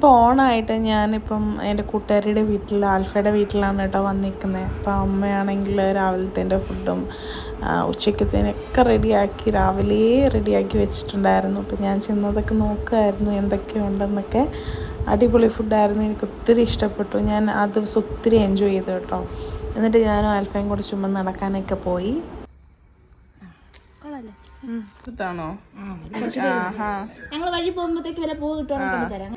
ഇപ്പോൾ ഓണമായിട്ട് ഞാനിപ്പം എൻ്റെ കൂട്ടുകാരിയുടെ വീട്ടിൽ ആൽഫയുടെ വീട്ടിലാണ് കേട്ടോ വന്നിരിക്കുന്നത്. അപ്പോൾ അമ്മയാണെങ്കിൽ രാവിലത്തെ ഫുഡും ഉച്ചക്കത്തേനൊക്കെ രാവിലെ റെഡിയാക്കി വെച്ചിട്ടുണ്ടായിരുന്നു. അപ്പോൾ ഞാൻ ചെന്നതൊക്കെ നോക്കുമായിരുന്നു എന്തൊക്കെയുണ്ടെന്നൊക്കെ. അടിപൊളി ഫുഡായിരുന്നു, എനിക്ക് ഒത്തിരി ഇഷ്ടപ്പെട്ടു. ഞാൻ ആ ദിവസം ഒത്തിരി എൻജോയ് ചെയ്തു കേട്ടോ. എന്നിട്ട് ഞാനും ആൽഫയും കൂടെ ചുമ്മാ നടക്കാനൊക്കെ പോയി. ഇതാണോ? ഞങ്ങൾ വഴി പോകുമ്പോഴത്തേക്ക് വരെ പൂ കിട്ടുവാണെങ്കിൽ തരാം.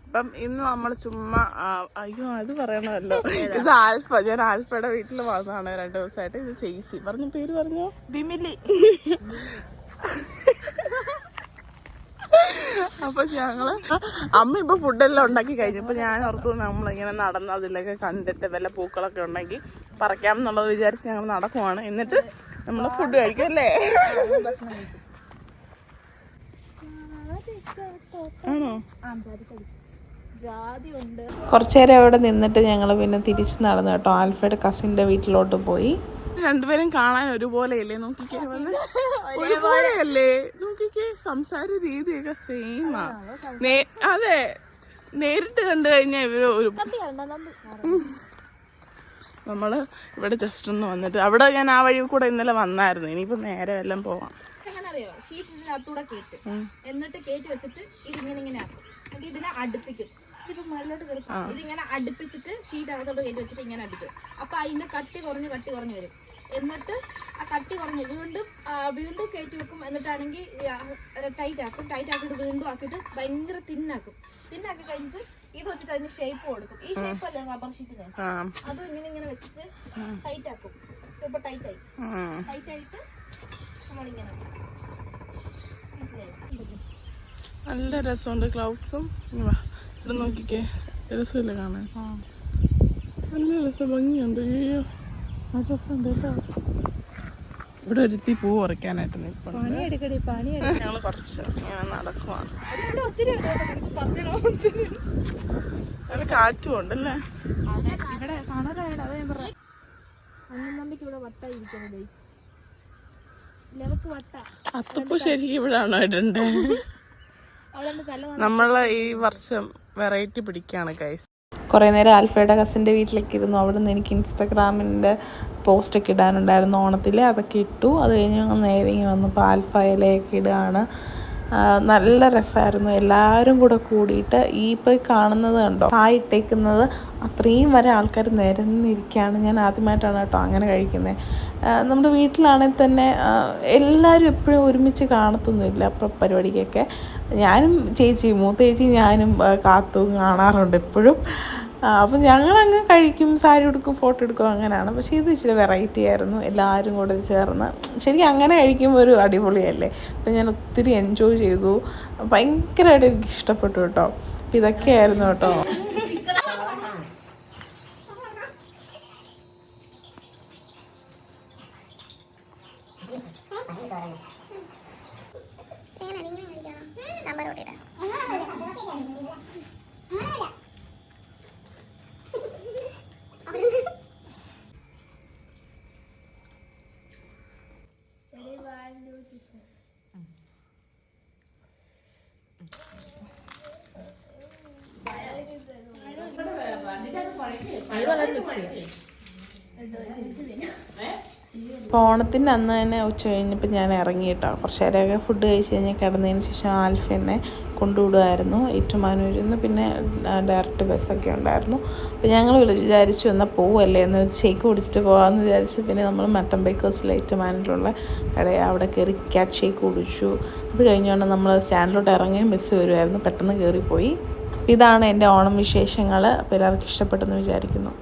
അപ്പം ഇന്ന് നമ്മൾ ചുമ്മാ അയ്യോ അത് പറയണമല്ലോ, ഇത് ആൽഫ. ഞാൻ ആൽഫയുടെ വീട്ടിൽ വന്നതാണ് 2 ദിവസമായിട്ട്. ഇത് ചേച്ചി പറഞ്ഞു, പേര് പറഞ്ഞോ? ബിമിലി. അപ്പൊ ഞങ്ങള് അമ്മ ഇപ്പൊ ഫുഡെല്ലാം ഉണ്ടാക്കി കഴിഞ്ഞപ്പോ ഞാൻ ഓർത്തു നമ്മളിങ്ങനെ നടന്ന് അതിലൊക്കെ കണ്ടിട്ട് വല്ല പൂക്കളൊക്കെ ഉണ്ടെങ്കിൽ പറിക്കാം എന്നുള്ളത് വിചാരിച്ച് ഞങ്ങൾ നടക്കുവാണ്. എന്നിട്ട് നമ്മള് ഫുഡ് കഴിക്കും അല്ലേ? ആണോ? കുറച്ചു നേരം അവിടെ നിന്നിട്ട് ഞങ്ങൾ പിന്നെ തിരിച്ച് നടന്നു കേട്ടോ. ആൽഫയുടെ കസിൻ്റെ വീട്ടിലോട്ട് പോയി. രണ്ടുപേരും കാണാൻ ഒരുപോലെയല്ലേ? നോക്കിക്കേ, ഒരുപോലെയല്ലേ? നോക്കിക്കേ, സംസാര രീതിയൊക്കെ സെയിമാ. അതെ, നേരിട്ട് കണ്ടു കഴിഞ്ഞാൽ ഇവര് ഒരു നമ്മള് ഇവിടെ ജസ്റ്റ് ഒന്ന് വന്നിട്ട് അവിടെ ഞാൻ ആ വഴി കൂടെ ഇന്നലെ വന്നായിരുന്നു. ഇനിയിപ്പോ നേരെ എല്ലാം പോവാം. എന്നിട്ട് കേറ്റി വെച്ചിട്ട് ഇതിങ്ങനെ ആക്കും. ഇതിനെ അടുപ്പിക്കും. ഇതിപ്പോ മുകളിലോട്ട് കയറി ഇതിങ്ങനെ അടുപ്പിച്ചിട്ട് ഷീറ്റ് അകത്തോട്ട് കയറ്റി വെച്ചിട്ട് ഇങ്ങനെ അടുപ്പിക്കും. അപ്പൊ അതിന്റെ കട്ടി കുറഞ്ഞ് വരും. എന്നിട്ട് ആ കട്ടി കുറഞ്ഞ് വീണ്ടും കയറ്റി വെക്കും. എന്നിട്ടാണെങ്കിൽ ടൈറ്റ് ആക്കിയിട്ട് വീണ്ടും ആക്കിയിട്ട് ഭയങ്കര തിന്നാക്കി കഴിഞ്ഞിട്ട് ഇത് വെച്ചിട്ട് അതിന് ഷേപ്പ് കൊടുക്കും. ഈ ഷേപ്പ് അല്ലേ റബ്ബർ ഷീറ്റിന്, അതും ഇങ്ങനെ വെച്ചിട്ട് ടൈറ്റ് ആക്കും. ഇപ്പൊ ടൈറ്റ് ആയിട്ട് നമ്മളിങ്ങനെ നല്ല രസമുണ്ട്. ക്ലൗഡ്സും ഇവിടെ നോക്കിക്കേ, രസമില്ല കാണാൻ. നല്ല രസം, ഭംഗിയുണ്ട്. അയ്യോ ആ രസമുണ്ട് കേട്ടോ. ഇവിടെ ഒരുത്തി പൂ പറിക്കാനായിട്ട് ഞങ്ങൾ കുറച്ച് ഇങ്ങനെ നടക്കുവാണ്. നല്ല കാറ്റും ഉണ്ടല്ലേ? അത്തപ്പൂ ശരിക്കും ഇവിടാണോ ഇടണ്ടേ? നമ്മളെ ഈ വർഷം വെറൈറ്റി പിടിക്കാണ് ഗൈസ്. കുറേ നേരം ആൽഫയുടെ കസിൻ്റെ വീട്ടിലേക്ക് ഇരുന്നു. അവിടെ നിന്ന് എനിക്ക് ഇൻസ്റ്റാഗ്രാമിൻ്റെ പോസ്റ്റൊക്കെ ഇടാനുണ്ടായിരുന്നു ഓണത്തിൽ, അതൊക്കെ ഇട്ടു. അത് കഴിഞ്ഞ് ഞങ്ങൾ നേരെ വന്നപ്പോൾ ആൽഫ ഇലയൊക്കെ ഇടുകയാണ്. നല്ല രസമായിരുന്നു. എല്ലാവരും കൂടെ കൂടിയിട്ട് ഈ ഇപ്പോൾ കാണുന്നത് കണ്ടോ, ഇട്ടേക്കുന്നത് അത്രയും വരെ ആൾക്കാർ നിരന്നിരിക്കുകയാണ്. ഞാൻ ആദ്യമായിട്ടാണ് കേട്ടോ അങ്ങനെ കഴിക്കുന്നത്. നമ്മുടെ വീട്ടിലാണെങ്കിൽ തന്നെ എല്ലാവരും എപ്പോഴും ഒരുമിച്ച് കാണത്തൊന്നുമില്ല. അപ്പം പരിപാടിക്കൊക്കെ ഞാനും മൂത്ത ചേച്ചി ഞാനും കാത്തും കാണാറുണ്ട് എപ്പോഴും. അപ്പം ഞങ്ങളങ്ങ് കഴിക്കും, സാരി ഉടുക്കും, ഫോട്ടോ എടുക്കും, അങ്ങനെയാണ്. പക്ഷേ ഇത് ഇച്ചിരി വെറൈറ്റി ആയിരുന്നു. എല്ലാവരും കൂടെ ചേർന്ന് ശരിക്കും അങ്ങനെ കഴിക്കുമ്പോൾ ഒരു അടിപൊളിയല്ലേ. അപ്പം ഞാൻ ഒത്തിരി എൻജോയ് ചെയ്തു. ഭയങ്കരമായിട്ട് എനിക്ക് ഇഷ്ടപ്പെട്ടു കേട്ടോ. അപ്പം ഇതൊക്കെയായിരുന്നു കേട്ടോ. അപ്പോൾ ഓണത്തിൻ്റെ അന്ന് തന്നെ ഉച്ച കഴിഞ്ഞപ്പോൾ ഞാൻ ഇറങ്ങി കേട്ടോ. കുറച്ച് നേരമൊക്കെ ഫുഡ് കഴിച്ച് കഴിഞ്ഞാൽ കിടന്നതിന് ശേഷം ആൽഫ എന്നെ കൊണ്ടുവിടുമായിരുന്നു ഏറ്റുമാനൂരിൽ നിന്ന്. പിന്നെ ഡയറക്റ്റ് ബസ്സൊക്കെ ഉണ്ടായിരുന്നു. അപ്പോൾ ഞങ്ങൾ വിചാരിച്ചു എന്നാൽ പോവല്ലേ എന്ന് ഷേക്ക് കുടിച്ചിട്ട് പോകാമെന്ന് വിചാരിച്ചു. പിന്നെ നമ്മൾ മട്ടൻ ബേക്കേഴ്സിലെ ഏറ്റുമാനൂരിലുള്ള കടയിൽ അവിടെ കയറി ക്യാറ്റ് ഷേക്ക് കുടിച്ചു. അത് കഴിഞ്ഞുകൊണ്ട് നമ്മൾ സ്റ്റാൻഡിലോട്ട് ഇറങ്ങിയും ബസ് വരുമായിരുന്നു, പെട്ടെന്ന് കയറിപ്പോയി. ഇതാണ് എൻ്റെ ഓണം വിശേഷങ്ങൾ. അപ്പോൾ എല്ലാവർക്കും ഇഷ്ടപ്പെട്ടെന്ന് വിചാരിക്കുന്നു.